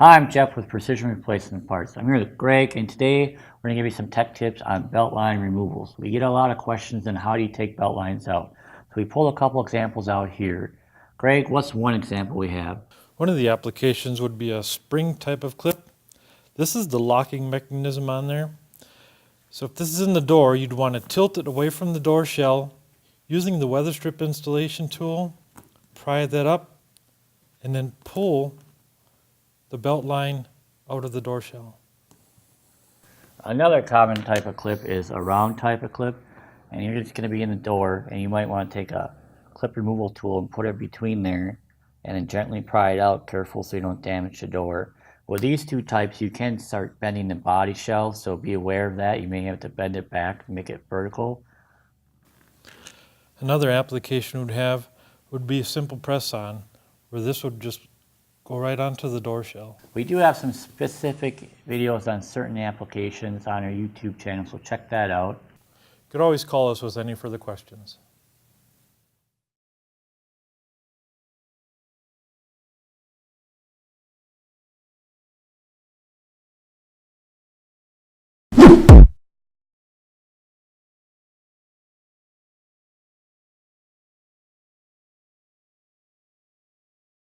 Hi, I'm Jeff with Precision Replacement Parts. I'm here with Greg, and today we're going to give you some tech tips on belt line removals. We get a lot of questions on how do you take belt lines out. So we pulled a couple examples out here. Greg, what's one example we have? One of the applications would be a spring type of clip. This is the locking mechanism on there. So if this is in the door, you'd want to tilt it away from the door shell using the weather strip installation tool, pry that up, and then pull the belt line out of the door shell. Another common type of clip is a round type of clip, and you're just going to be in the door, and you might want to take a clip removal tool and put it between there and then gently pry it out, careful so you don't damage the door. With these two types, you can start bending the body shell, so be aware of that. You may have to bend it back to make it vertical. Another application would be a simple press on, where this would just go right onto the door shell. We do have some specific videos on certain applications on our YouTube channel, so check that out. You could always call us with any further questions.